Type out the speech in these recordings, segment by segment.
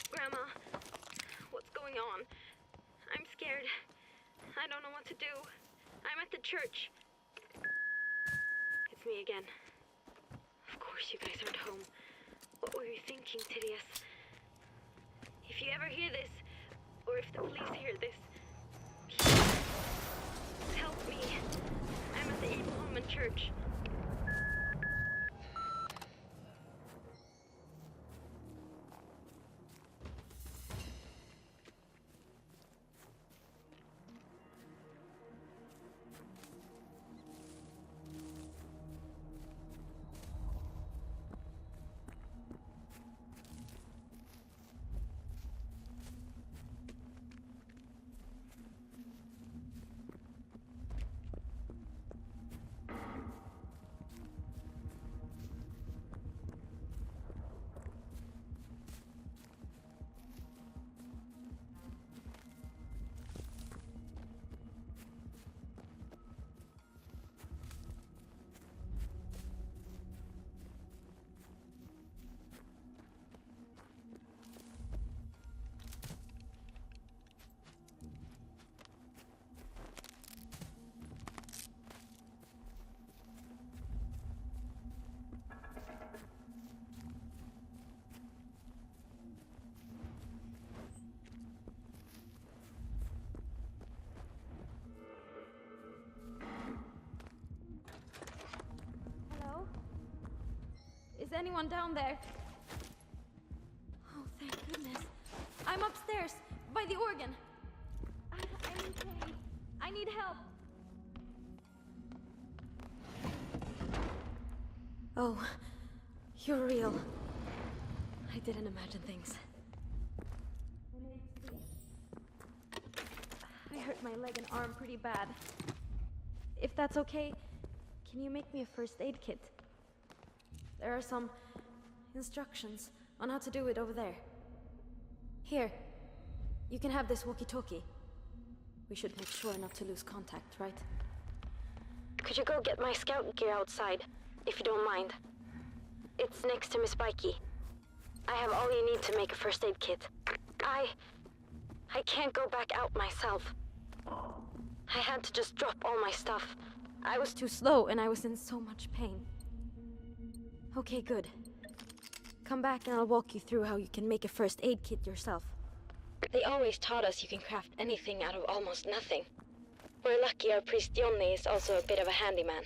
Grandma, what's going on? I'm scared. I don't know what to do. I'm at the church. It's me again. Of course you guys aren't home. What were you thinking, Tidius? If you ever hear this, or if the police hear this, please help me. I'm at the Abelholmen church. Is anyone down there? Oh, thank goodness. I'm upstairs, by the organ. I'm okay. I need help. Oh, you're real. I didn't imagine things. I hurt my leg and arm pretty bad. If that's okay, can you make me a first aid kit? There are some instructions on how to do it over there. Here, you can have this walkie-talkie. We should make sure not to lose contact, right? Could you go get my scout gear outside, if you don't mind? It's next to Miss Bikey. I have all you need to make a first aid kit. I can't go back out myself. I had to just drop all my stuff. I was too slow and I was in so much pain. Okay, good. Come back and I'll walk you through how you can make a first aid kit yourself. They always taught us you can craft anything out of almost nothing. We're lucky our priest Johnny is also a bit of a handyman.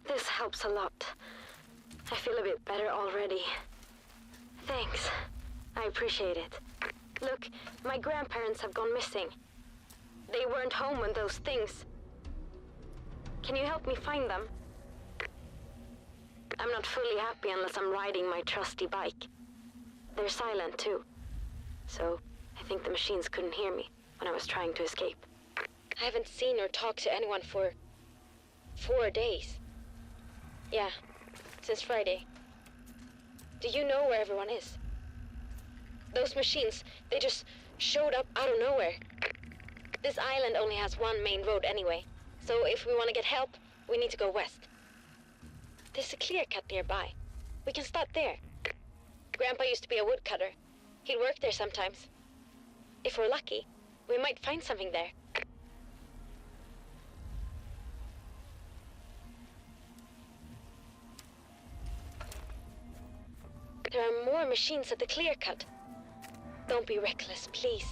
This helps a lot. I feel a bit better already. Thanks. I appreciate it. Look, my grandparents have gone missing. They weren't home when those things... Can you help me find them? I'm not fully happy unless I'm riding my trusty bike. They're silent too. So, I think the machines couldn't hear me when I was trying to escape. I haven't seen or talked to anyone for 4 days. Yeah, since Friday. Do you know where everyone is? Those machines, they just showed up out of nowhere. This island only has one main road anyway, so if we want to get help, we need to go west. There's a clear cut nearby. We can start there. Grandpa used to be a woodcutter. He'd work there sometimes. If we're lucky, we might find something there. There are more machines at the clear cut. Don't be reckless, please.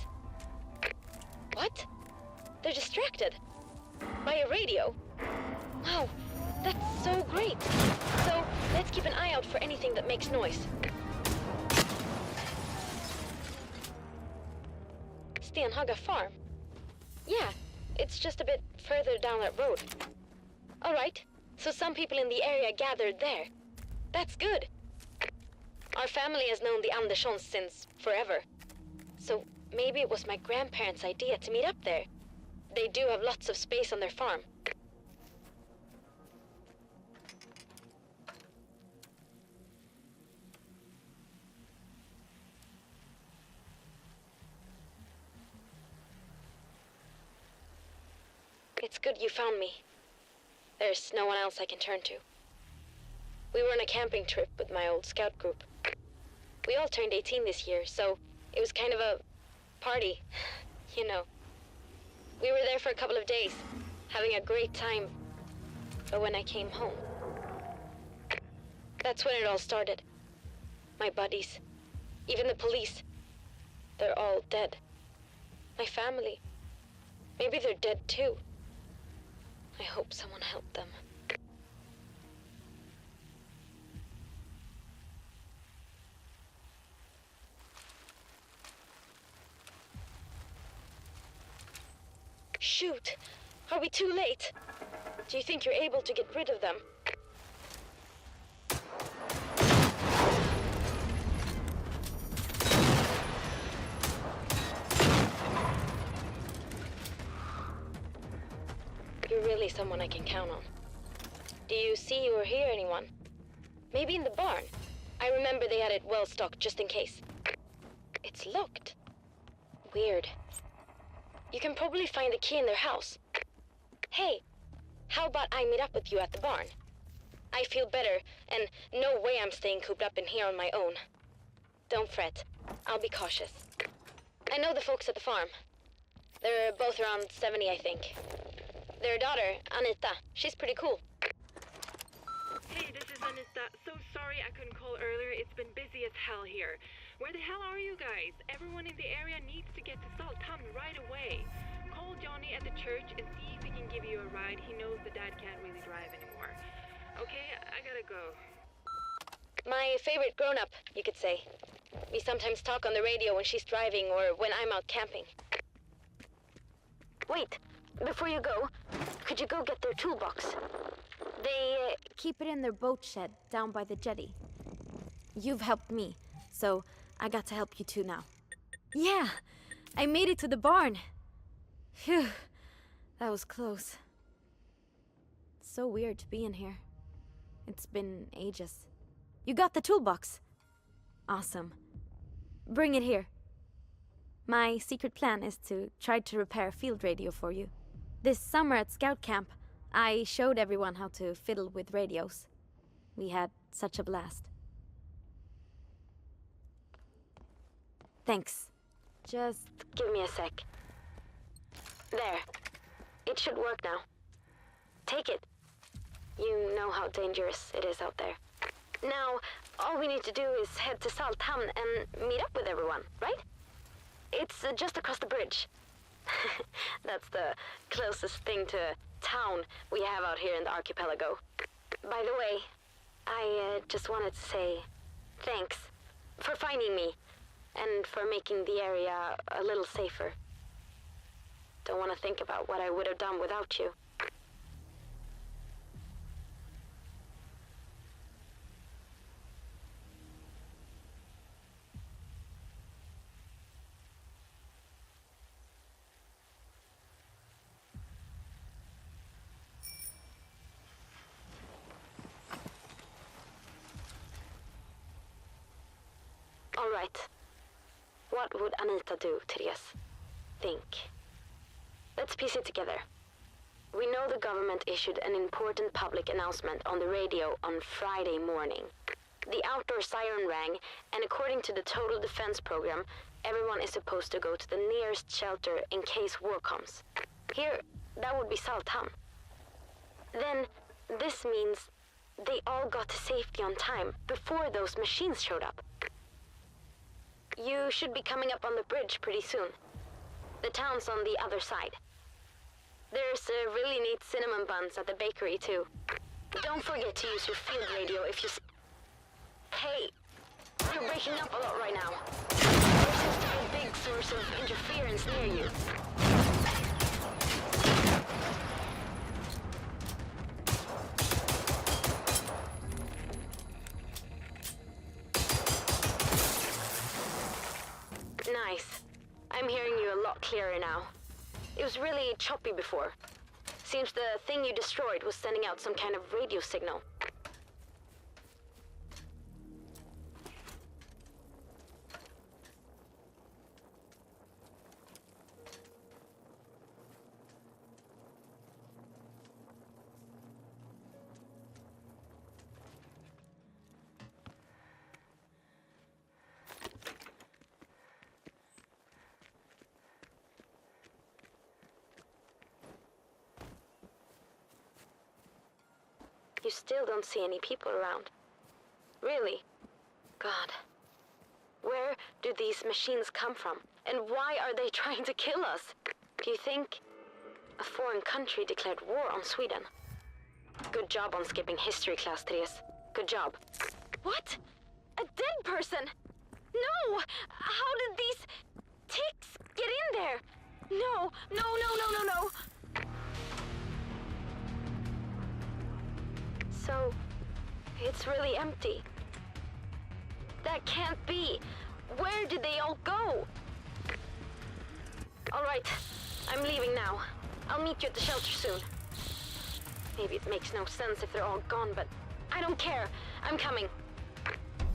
What? They're distracted. By a radio? Wow, that's so great. So, let's keep an eye out for anything that makes noise. Stenhaga Farm? Yeah, it's just a bit further down that road. Alright, so some people in the area gathered there. That's good. Our family has known the Anderssons since forever. So maybe it was my grandparents' idea to meet up there. They do have lots of space on their farm. It's good you found me. There's no one else I can turn to. We were on a camping trip with my old scout group. We all turned 18 this year, so it was kind of a party, you know. We were there for a couple of days, having a great time. But when I came home, that's when it all started. My buddies, even the police, they're all dead. My family, maybe they're dead too. I hope someone helped them. Shoot! Are we too late? Do you think you're able to get rid of them? You're really someone I can count on. Do you see or hear anyone? Maybe in the barn. I remember they had it well stocked just in case. It's locked. Weird. You can probably find the key in their house. Hey, how about I meet up with you at the barn? I feel better, and no way I'm staying cooped up in here on my own. Don't fret. I'll be cautious. I know the folks at the farm. They're both around 70, I think. Their daughter, Anita, she's pretty cool. Hey, this is Anita. So sorry I couldn't call earlier. It's been busy as hell here. Where the hell are you guys? Everyone in the area needs to get to Salthamn right away. Call Johnny at the church and see if he can give you a ride. He knows the dad can't really drive anymore. Okay, I gotta go. My favorite grown-up, you could say. We sometimes talk on the radio when she's driving or when I'm out camping. Wait, before you go, could you go get their toolbox? They keep it in their boat shed down by the jetty. You've helped me, so I got to help you too now. Yeah, I made it to the barn. Phew, that was close. So weird to be in here. It's been ages. You got the toolbox. Awesome. Bring it here. My secret plan is to try to repair a field radio for you. This summer at Scout Camp, I showed everyone how to fiddle with radios. We had such a blast. Thanks. Just give me a sec. There. It should work now. Take it. You know how dangerous it is out there. Now, all we need to do is head to Salthamn and meet up with everyone, right? It's just across the bridge. That's the closest thing to town we have out here in the archipelago. By the way, I just wanted to say thanks for finding me and for making the area a little safer. Don't want to think about what I would have done without you. All right. What would Anita do, Therese? Think. Let's piece it together. We know the government issued an important public announcement on the radio on Friday morning. The outdoor siren rang, and according to the Total Defense Program, everyone is supposed to go to the nearest shelter in case war comes. Here, that would be Salthamn. Then, this means they all got to safety on time before those machines showed up. You should be coming up on the bridge pretty soon. The town's on the other side. There's really neat cinnamon buns at the bakery, too. Don't forget to use your field radio if you... Hey, you're breaking up a lot right now. There seems to be a big source of interference near you. Nice. I'm hearing you a lot clearer now. It was really choppy before. Seems the thing you destroyed was sending out some kind of radio signal. you still don't see any people around. Really? God. Where do these machines come from? And why are they trying to kill us? Do you think a foreign country declared war on Sweden? Good job on skipping history class, Therese. Good job. What? A dead person? No! How did these ticks get in there? No, no, no, no, no, no! So, it's really empty. That can't be. Where did they all go? All right, I'm leaving now. I'll meet you at the shelter soon. Maybe it makes no sense if they're all gone, but I don't care. I'm coming.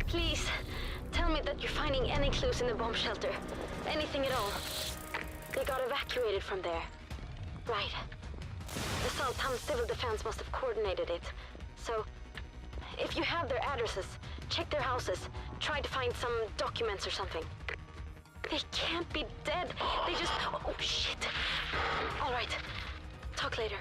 Please, tell me that you're finding any clues in the bomb shelter. Anything at all. They got evacuated from there. Right. The Saltam Civil Defense must have coordinated it. So, if you have their addresses, check their houses. Try to find some documents or something. They can't be dead. They just... Oh, shit. All right. Talk later.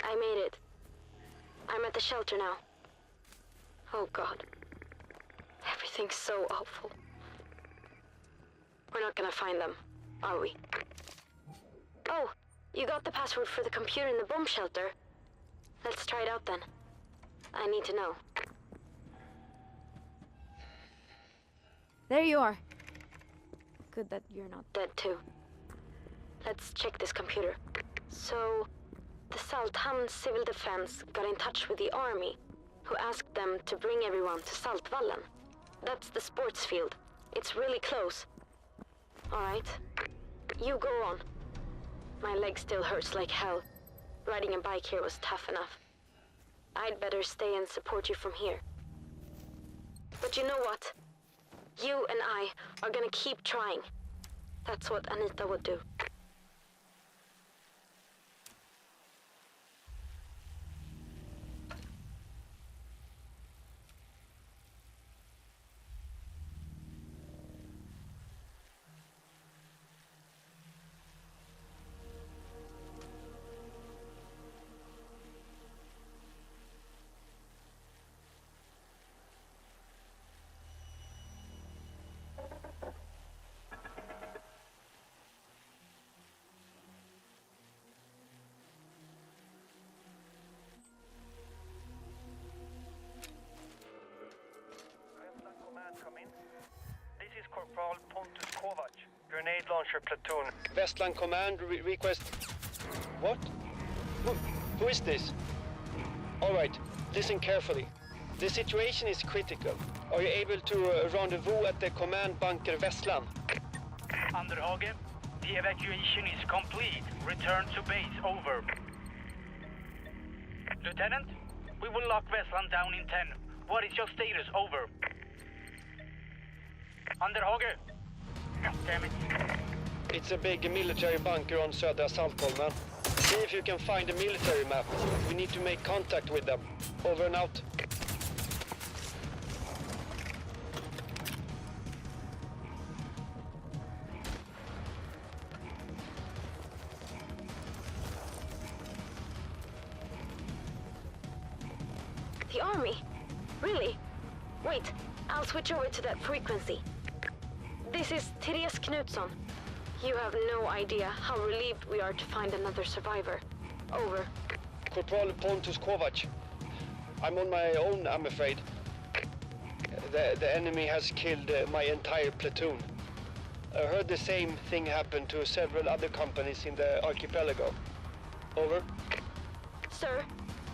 I made it. I'm at the shelter now. Oh, God. Everything's so awful. We're not gonna find them, are we? Oh, you got the password for the computer in the bomb shelter. Let's try it out then. I need to know. There you are. Good that you're not dead too. Let's check this computer. So, the Saltam Civil Defense got in touch with the army, who asked them to bring everyone to Saltvallen. That's the sports field. It's really close. All right. You go on. My leg still hurts like hell. Riding a bike here was tough enough. I'd better stay and support you from here. But you know what? You and I are gonna keep trying. That's what Anita would do. Come in. This is Corporal Pontus Kovac, grenade launcher platoon. Westland Command request... What? Who is this? All right, listen carefully. The situation is critical. Are you able to rendezvous at the command bunker Westland? Underhage, the evacuation is complete. Return to base, over. Lieutenant, we will lock Westland down in 10. What is your status, over? Underhage! Damn it. It's a big military bunker on Södra Saltholmen. See if you can find a military map. We need to make contact with them. Over and out. The army? Really? Wait, I'll switch over to that frequency. This is Therese Knutsson. You have no idea how relieved we are to find another survivor. Over. Corporal Pontus Kovac. I'm on my own, I'm afraid. The enemy has killed my entire platoon. I heard the same thing happen to several other companies in the archipelago. Over. Sir,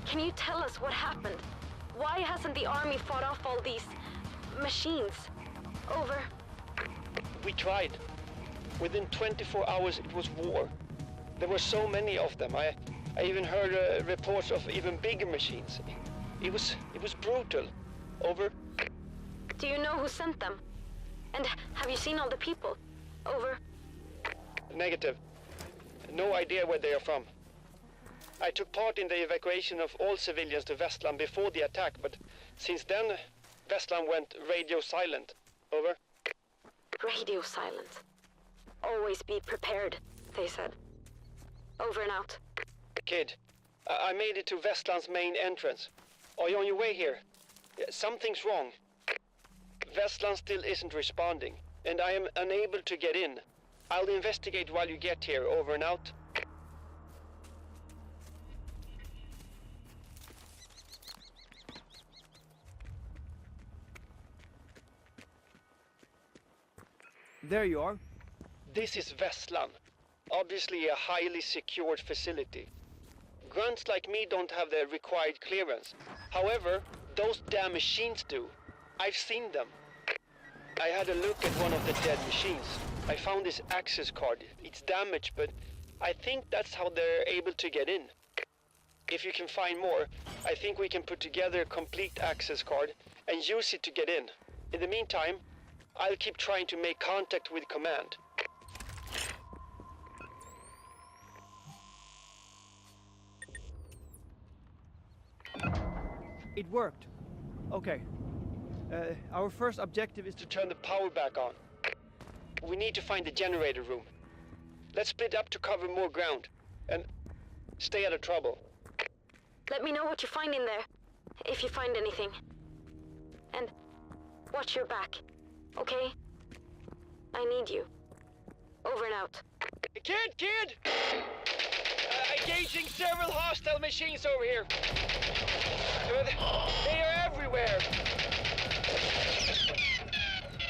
can you tell us what happened? Why hasn't the army fought off all these machines? Over. We tried. Within 24 hours it was war. There were so many of them. I even heard reports of even bigger machines. It was brutal. Over. Do you know who sent them? And have you seen all the people? Over. Negative. No idea where they are from. I took part in the evacuation of all civilians to Vestland before the attack, but since then, Vestland went radio silent. Over. Radio silent. Always be prepared, they said. Over and out. Kid, I made it to Vestland's main entrance. Are you on your way here? Something's wrong. Vestland still isn't responding, and I am unable to get in. I'll investigate while you get here. Over and out. There you are. This is Vestland. Obviously a highly secured facility. Grunts like me don't have the required clearance. However, those damn machines do. I've seen them. I had a look at one of the dead machines. I found this access card. It's damaged, but I think that's how they're able to get in. If you can find more, I think we can put together a complete access card and use it to get in. In the meantime, I'll keep trying to make contact with command. It worked. Okay. Our first objective is To turn the power back on. We need to find the generator room. Let's split up to cover more ground. And stay out of trouble. Let me know what you find in there, if you find anything. And watch your back, okay? I need you. Over and out. Kid! Engaging several hostile machines over here. They are everywhere.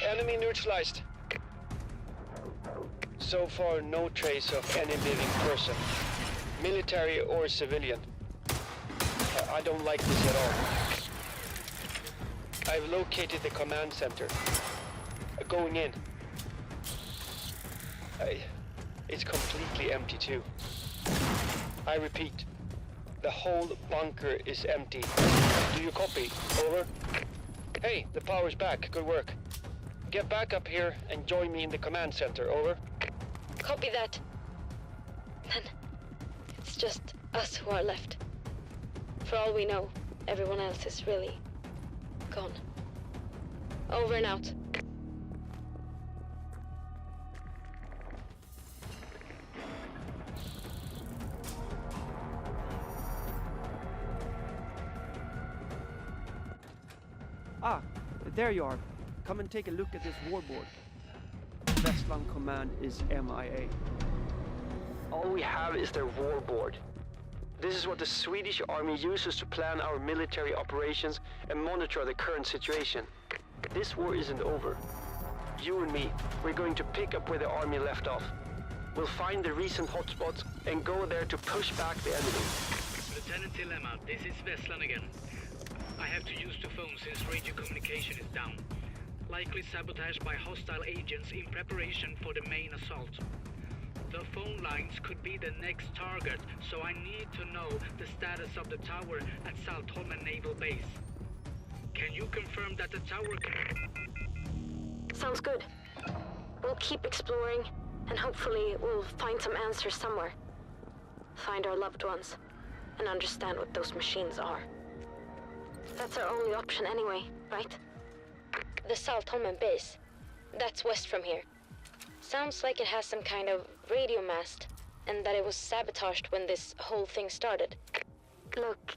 Enemy neutralized. So far, no trace of any living person, military or civilian. I don't like this at all. I've located the command center. Going in. It's completely empty too. I repeat, the whole bunker is empty. Do you copy? Over. Hey, the power's back. Good work. Get back up here and join me in the command center. Over. Copy that. Then it's just us who are left. For all we know, everyone else is really gone. Over and out. Ah, there you are. Come and take a look at this warboard. Vestland Command is MIA. All we have is their warboard. This is what the Swedish army uses to plan our military operations and monitor the current situation. This war isn't over. You and me, we're going to pick up where the army left off. We'll find the recent hotspots and go there to push back the enemy. Lieutenant Dilemma, this is Vestland again. I have to use the phone since radio communication is down. Likely sabotaged by hostile agents in preparation for the main assault. The phone lines could be the next target, so I need to know the status of the tower at Saltholmen Naval Base. Can you confirm that the tower can... Sounds good. We'll keep exploring, and hopefully we'll find some answers somewhere. Find our loved ones, and understand what those machines are. That's our only option anyway, right? The Saltholmen base. That's west from here. Sounds like it has some kind of radio mast, and that it was sabotaged when this whole thing started. Look,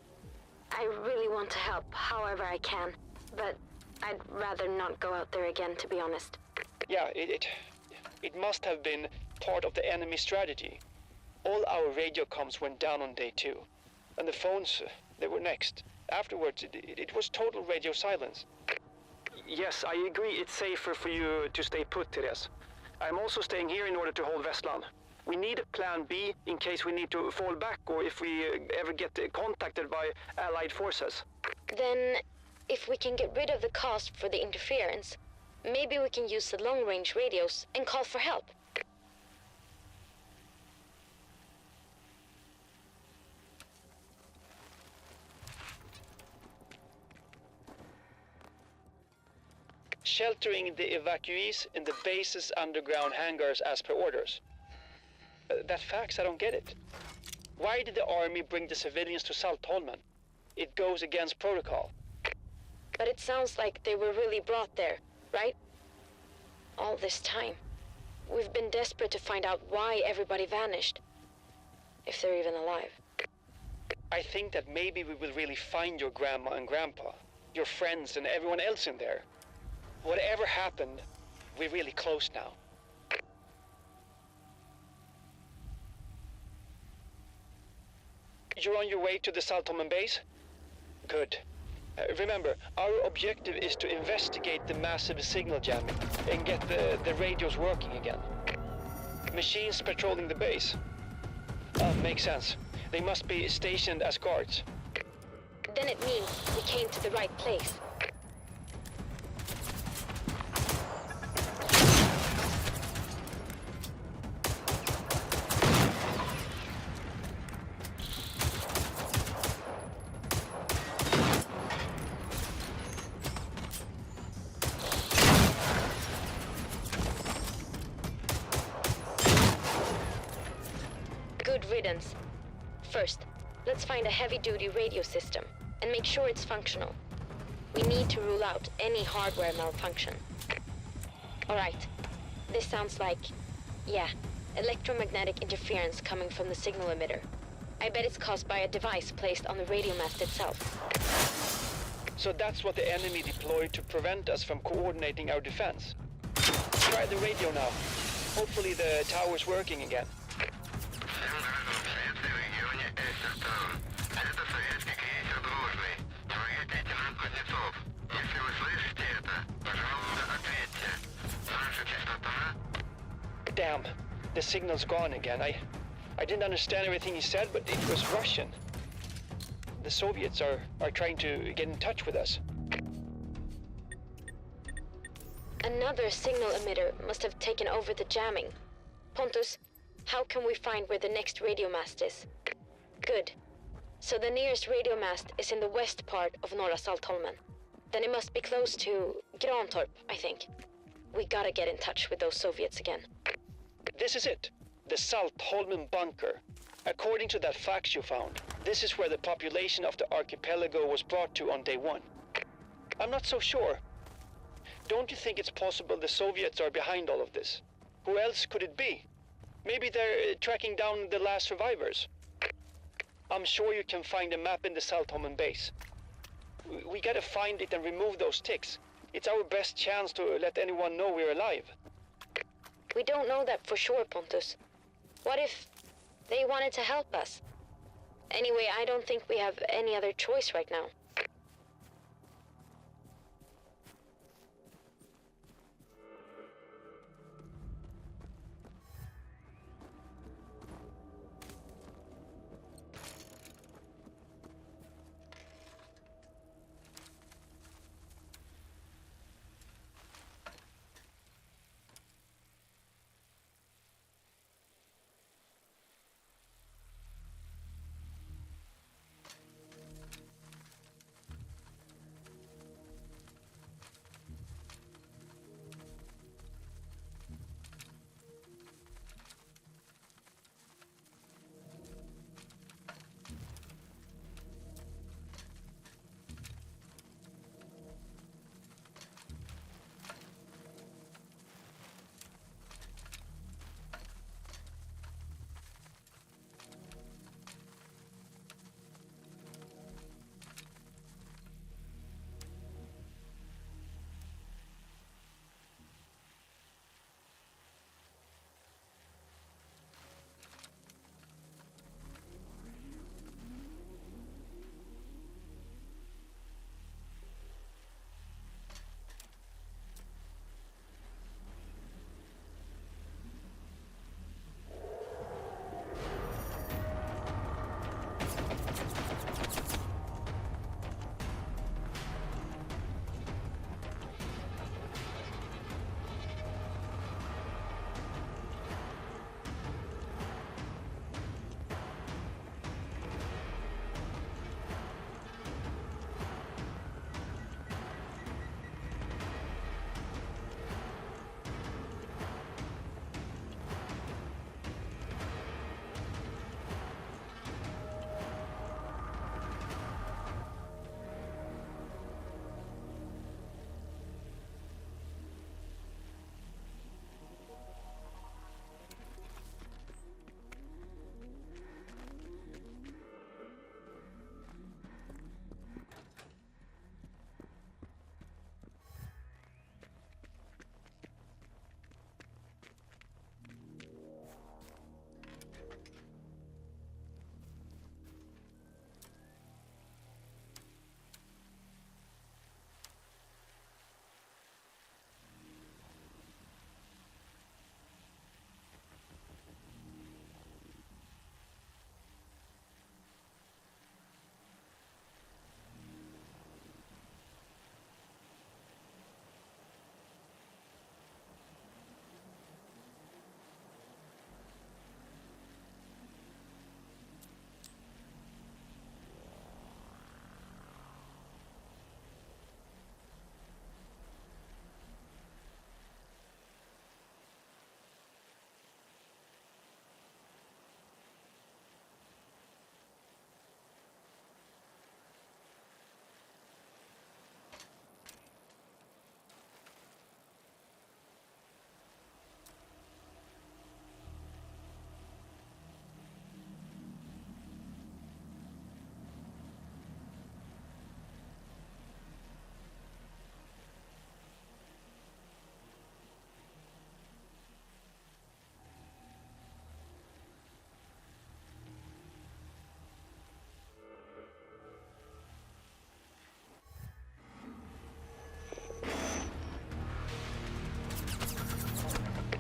I really want to help however I can, but I'd rather not go out there again, to be honest. Yeah, it must have been part of the enemy strategy. All our radio comms went down on day 2, and the phones, they were next. Afterwards, it was total radio silence. Yes, I agree it's safer for you to stay put, Therese. I'm also staying here in order to hold Vestland. We need a plan B in case we need to fall back or if we ever get contacted by Allied forces. Then, if we can get rid of the cost for the interference, maybe we can use the long-range radios and call for help. Sheltering the evacuees in the base's underground hangars as per orders. That fax, I don't get it. Why did the army bring the civilians to Saltholmen? It goes against protocol. But it sounds like they were really brought there, right? All this time. We've been desperate to find out why everybody vanished. If they're even alive. I think that maybe we will really find your grandma and grandpa, your friends and everyone else in there. Whatever happened, we're really close now. You're on your way to the Saltholmen base? Good. Remember, our objective is to investigate the massive signal jamming and get the radios working again. Machines patrolling the base. Makes sense. They must be stationed as guards. Then it means we came to the right place. Good riddance. First, let's find a heavy-duty radio system and make sure it's functional. We need to rule out any hardware malfunction. Alright, this sounds like, yeah, electromagnetic interference coming from the signal emitter. I bet it's caused by a device placed on the radio mast itself. So that's what the enemy deployed to prevent us from coordinating our defense. Try the radio now. Hopefully the tower's working again. Damn, the signal's gone again. I didn't understand everything he said, but it was Russian. The Soviets are trying to get in touch with us. Another signal emitter must have taken over the jamming. Pontus, how can we find where the next radio mast is? Good. So the nearest radio mast is in the west part of Norra Saltholmen. Then it must be close to Grantorp, I think. We gotta get in touch with those Soviets again. This is it. The Saltholmen bunker. According to that fax you found, this is where the population of the archipelago was brought to on day one. I'm not so sure. Don't you think it's possible the Soviets are behind all of this? Who else could it be? Maybe they're tracking down the last survivors. I'm sure you can find a map in the Saltholmen base. We gotta find it and remove those ticks. It's our best chance to let anyone know we're alive. We don't know that for sure, Pontus. What if they wanted to help us? Anyway, I don't think we have any other choice right now.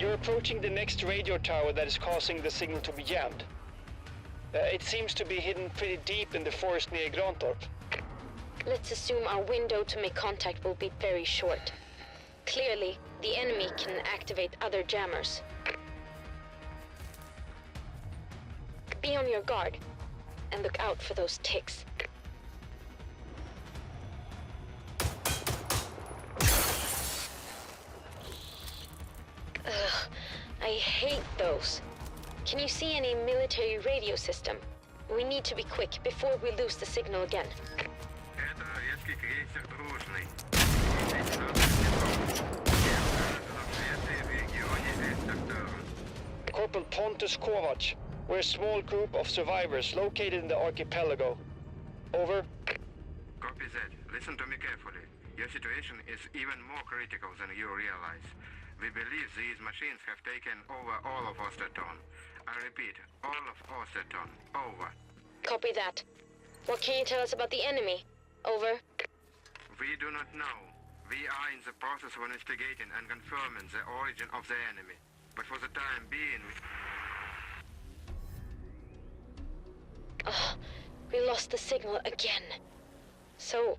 You're approaching the next radio tower that is causing the signal to be jammed. It seems to be hidden pretty deep in the forest near Grantorp. Let's assume our window to make contact will be very short. Clearly, the enemy can activate other jammers. Be on your guard, and look out for those ticks. Ugh, I hate those. Can you see any military radio system? We need to be quick before we lose the signal again. Это резкий крейсер «Дружный». В регионе Эстактора. Corporal Pontus Kovac. We're a small group of survivors located in the archipelago. Over. Copy that. Listen to me carefully. Your situation is even more critical than you realize. We believe these machines have taken over all of Osterton. I repeat, all of Osterton. Over. Copy that. What can you tell us about the enemy? Over. We do not know. We are in the process of investigating and confirming the origin of the enemy. But for the time being, Oh, we lost the signal again. So,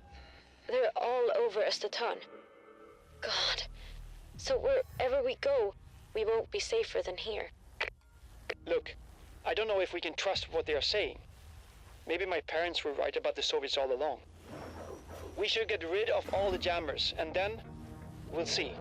they're all over Östertörn. God. So wherever we go, we won't be safer than here. Look, I don't know if we can trust what they are saying. Maybe my parents were right about the Soviets all along. We should get rid of all the jammers, and then we'll see.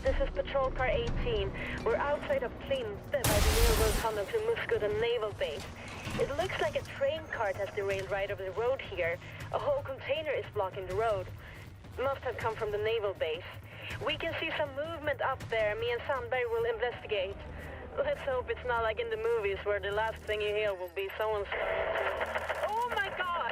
this is Patrol Car 18. We're outside of Klint by the railroad tunnel to Muscodon Naval Base. It looks like a train cart has derailed right over the road here. A whole container is blocking the road. Must have come from the naval base. We can see some movement up there. Me and Sandberg will investigate. Let's hope it's not like in the movies where the last thing you hear will be someone starting to... Oh my god!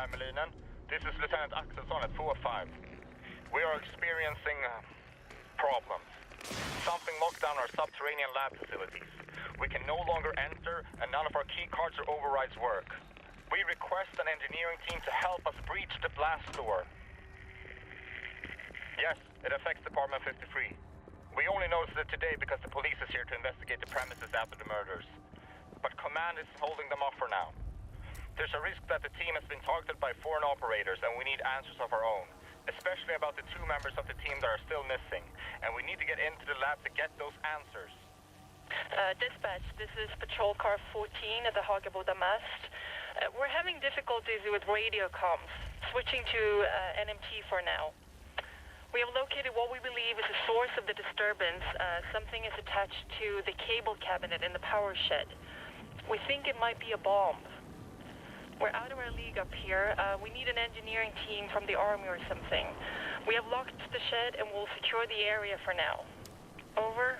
Hämeenlinna. This is Lieutenant Axelsson at 405. We are experiencing problems. Something locked down our subterranean lab facilities. We can no longer enter, and none of our key cards or overrides work. We request an engineering team to help us breach the blast door. Yes, it affects Department 53. We only noticed it today because the police is here to investigate the premises after the murders. But Command is holding them off for now. There's a risk that the team has been targeted by foreign operators, and we need answers of our own. Especially about the 2 members of the team that are still missing. And we need to get into the lab to get those answers. Dispatch, this is Patrol Car 14 at the Hagaboda mast. We're having difficulties with radio comms. Switching to NMT for now. We have located what we believe is the source of the disturbance. Something is attached to the cable cabinet in the power shed. We think it might be a bomb. We're out of our league up here. We need an engineering team from the army or something. We have locked the shed and we'll secure the area for now. Over.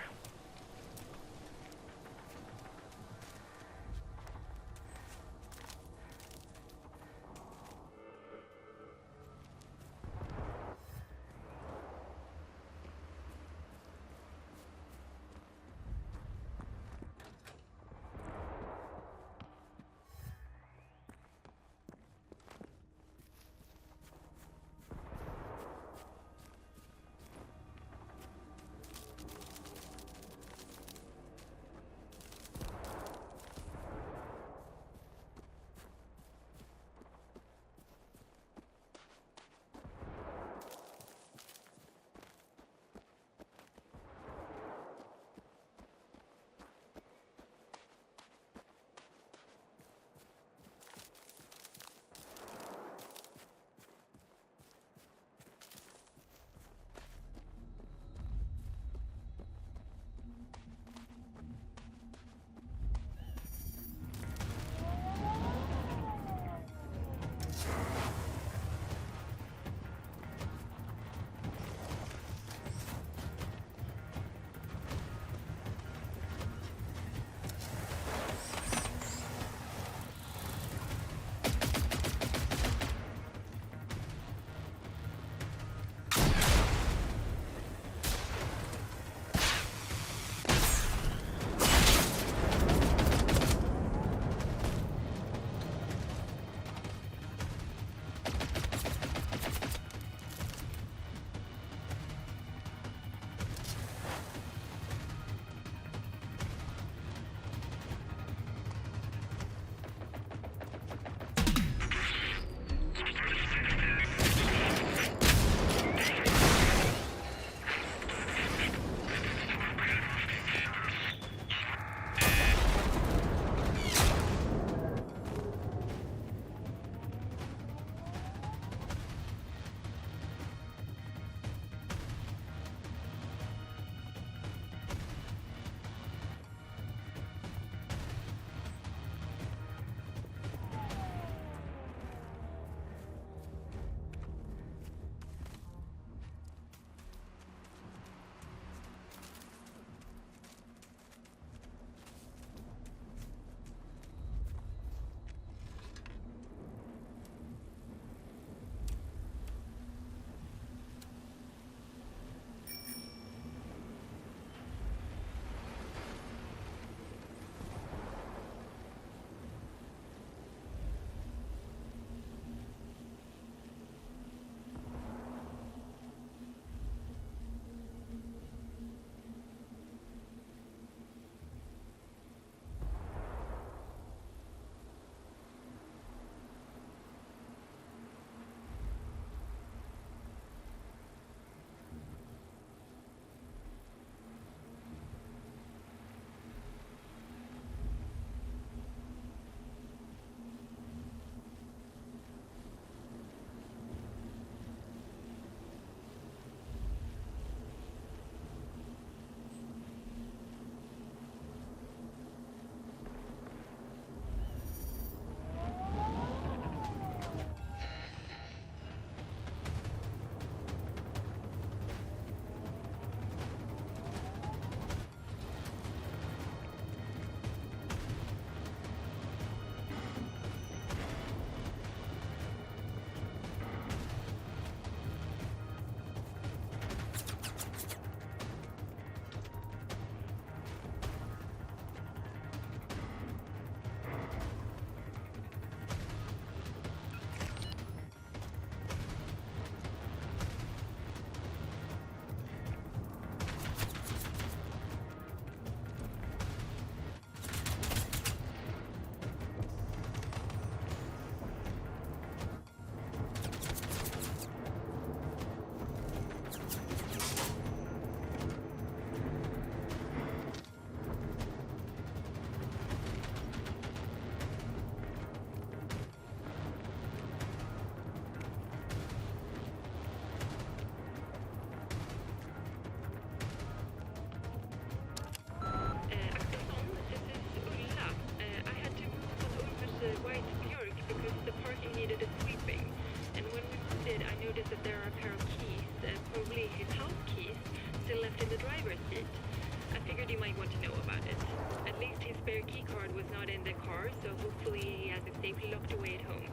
spare key card was not in the car, so hopefully he has it safely locked away at home.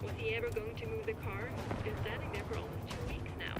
Was he ever going to move the car? It's been standing there for almost 2 weeks now.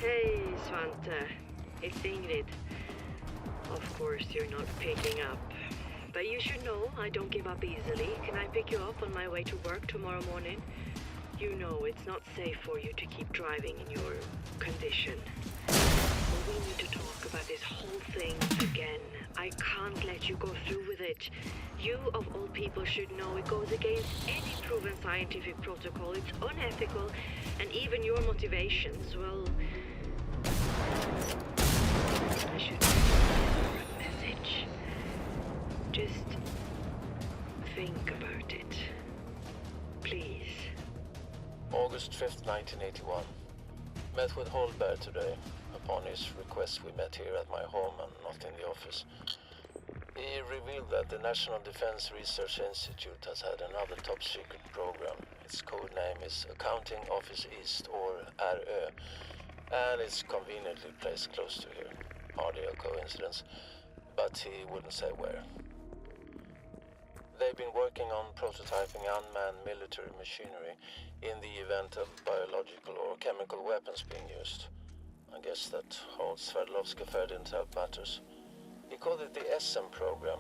Hey, Svante. It's Ingrid. Of course, you're not picking up. But you should know I don't give up easily. Can I pick you up on my way to work tomorrow morning? You know it's not safe for you to keep driving in your condition. Well, we need to talk about this whole thing again. I can't let you go through with it. You, of all people, should know it goes against any proven scientific protocol. It's unethical, and even your motivations, well... I should send a message. Just think about it. Please. August 5th, 1981. Met with Holberg today. Upon his request, we met here at my home and not in the office. He revealed that the National Defense Research Institute has had another top-secret program. Its code name is Accounting Office East, or RÖ, and it's conveniently placed close to here. Hardly a coincidence. but he wouldn't say where. They've been working on prototyping unmanned military machinery in the event of biological or chemical weapons being used. I guess that holds Sverdlovsk fair intel matters. He called it the SM program,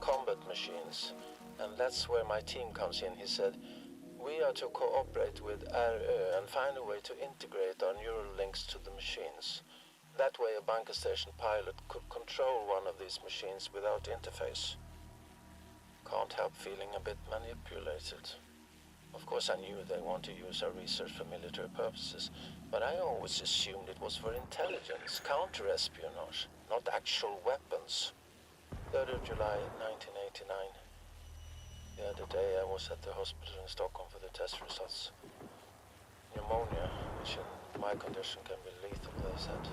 combat machines, and that's where my team comes in. He said, we are to cooperate with RÖ and find a way to integrate our neural links to the machines. That way a bunker station pilot could control one of these machines without interface. Can't help feeling a bit manipulated. Of course I knew they want to use our research for military purposes, but I always assumed it was for intelligence, counter-espionage, not actual weapons. 3rd of July 1989. The other day I was at the hospital in Stockholm for the test results. Pneumonia, which in my condition can be lethal, they said.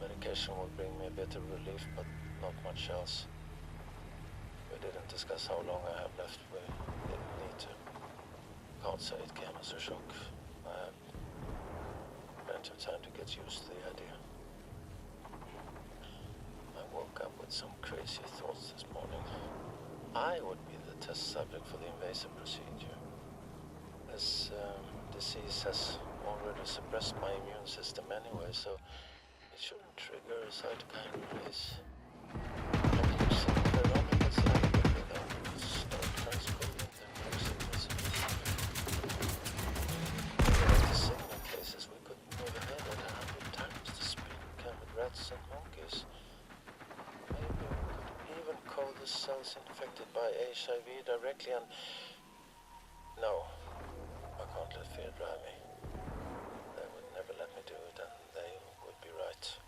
Medication will bring me a bit of relief, but not much else. We didn't discuss how long I have left. We didn't need to. Can't say it came as a shock. I had plenty of time to get used to the idea. I woke up with some crazy thoughts this morning. I would be the test subject for the invasive procedure. This disease has already suppressed my immune system anyway, so it shouldn't trigger a cytokine release. I'm using Veronica Sandberg without start transcoding the new signals. In the signal cases, we could move ahead at 100 times the speed we can with rats and monkeys. Maybe we could even code the cells infected by HIV directly and... No, I can't let fear drive me. They would never let me do it, and they would be right.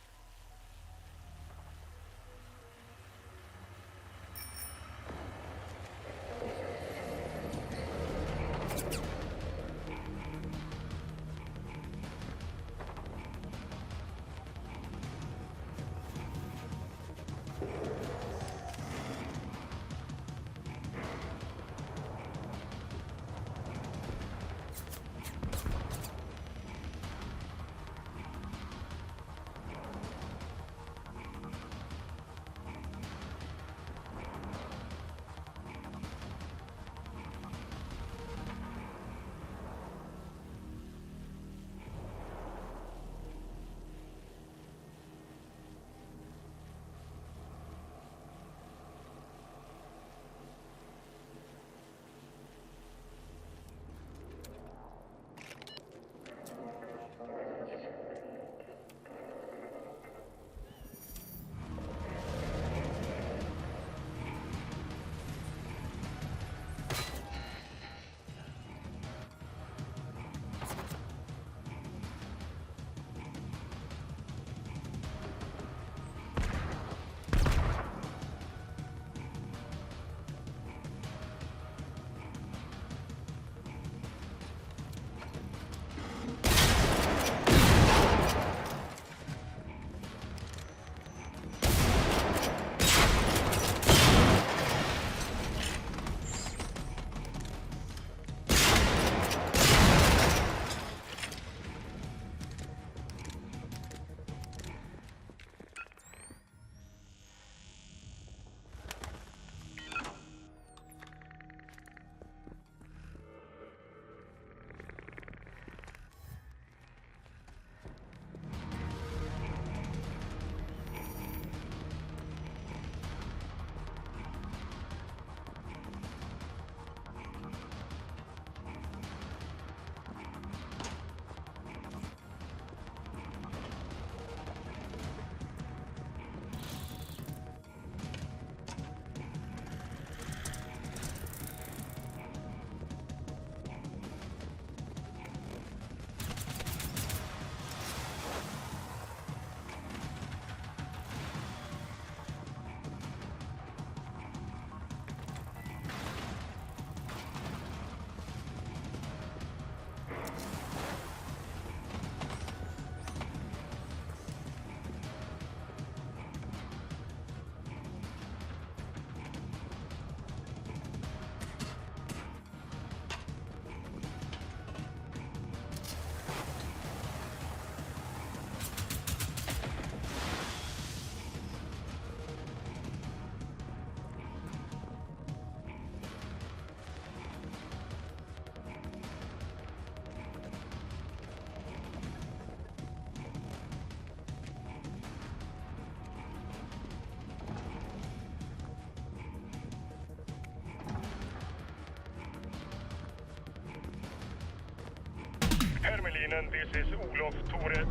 Hermelinen, this is Olof Tore 2.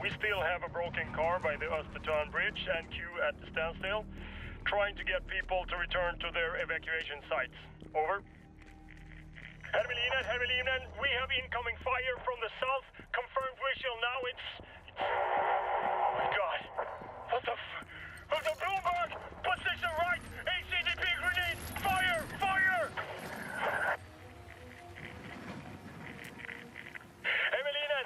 We still have a broken car by the Östertörn Bridge and queue at the standstill. Trying to get people to return to their evacuation sites. Over. Hermelinen, we have incoming fire from the south. Confirmed visual now, it's... Oh my god. What the the Bloomberg! Position right! ACDP grenade! Fire! Fire! Hermelinen,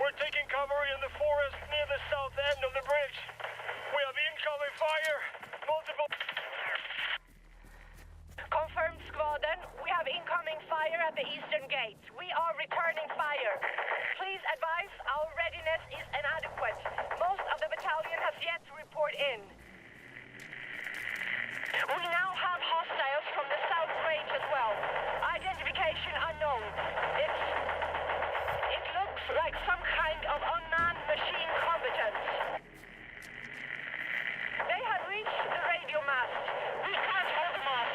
we're taking cover in the forest near the south end of the bridge. We have incoming fire! Multiple... Confirmed, Squadron. We have incoming fire at the eastern gate. We are returning fire. Please advise our readiness is inadequate. Most of the battalion has yet to report in. We now have hostiles from the south range as well. Identification unknown. It looks like some kind of unmanned machine combatants. They have reached the radio mast. We can't hold them off.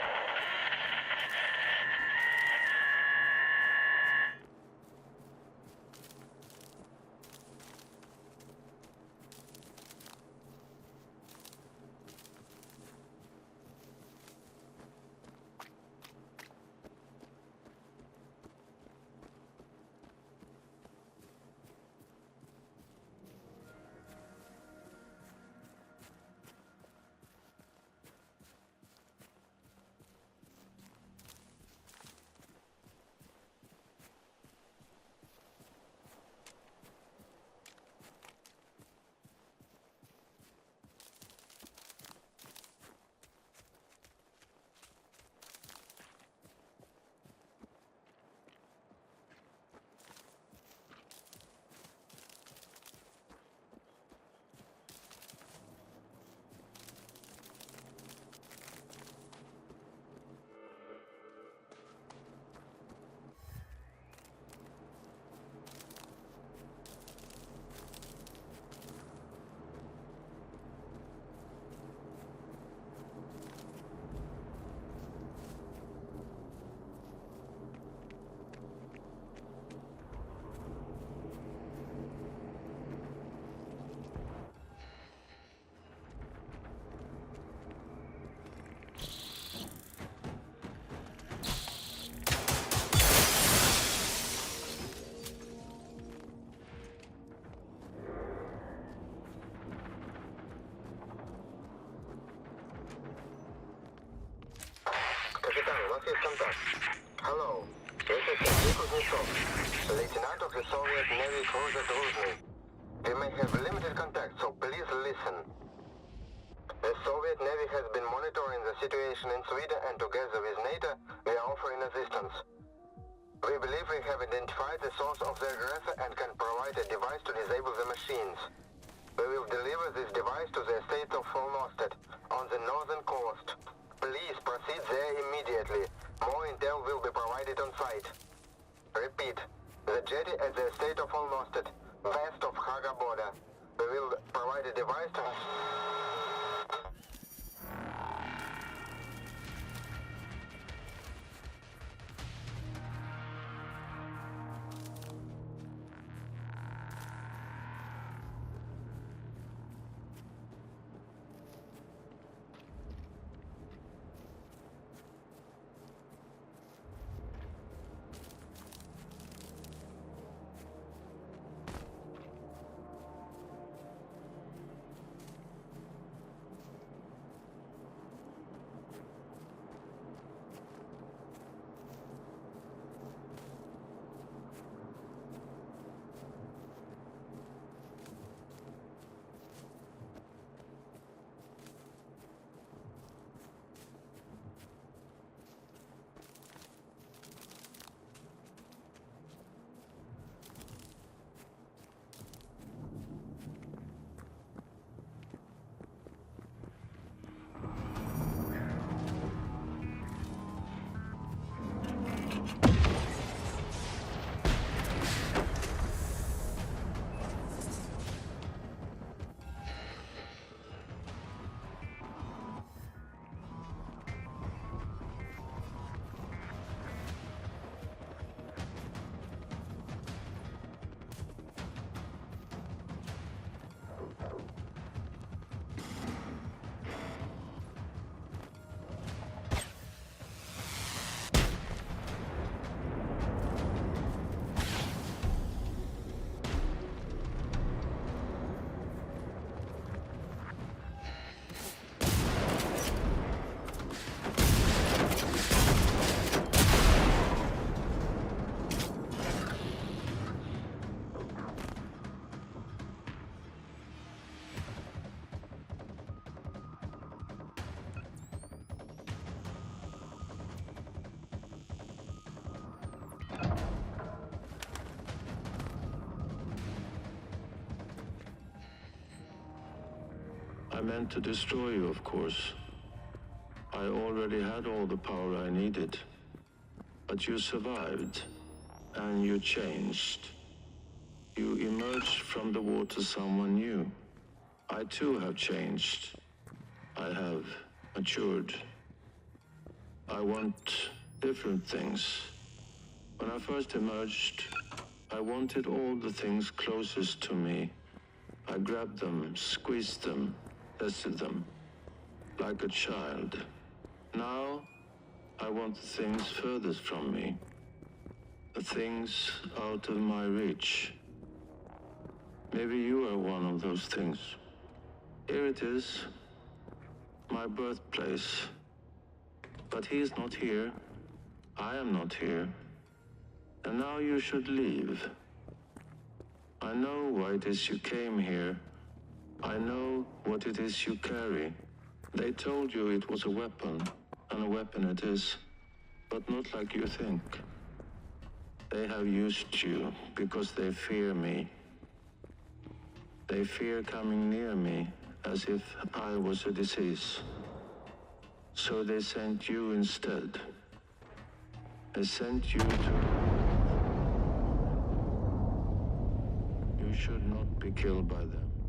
Hello, this is Sergei Kuznetsov, Lieutenant of the Soviet Navy cruiser Druzhny. We may have limited contact, so please listen. The Soviet Navy has been monitoring the situation in Sweden, and together with NATO, we are offering assistance. We believe we have identified the source of the aggressor and can provide a device to disable the machines. We will deliver this device to the estate of Volnosted on the northern coast. Please proceed there immediately. More intel will be provided on site. Repeat, the jetty at the estate of Volnosted, west of Haga border. We will provide a device to... I meant to destroy you, of course. I already had all the power I needed. But you survived, and you changed. You emerged from the water someone new. I too have changed. I have matured. I want different things. When I first emerged, I wanted all the things closest to me. I grabbed them, squeezed them, tested them, like a child. Now, I want the things furthest from me. The things out of my reach. Maybe you are one of those things. Here it is, my birthplace. But he is not here. I am not here. And now you should leave. I know why it is you came here. I know what it is you carry. They told you it was a weapon, and a weapon it is, but not like you think. They have used you because they fear me. They fear coming near me as if I was a disease. So they sent you instead. They sent you to... You should not be killed by them.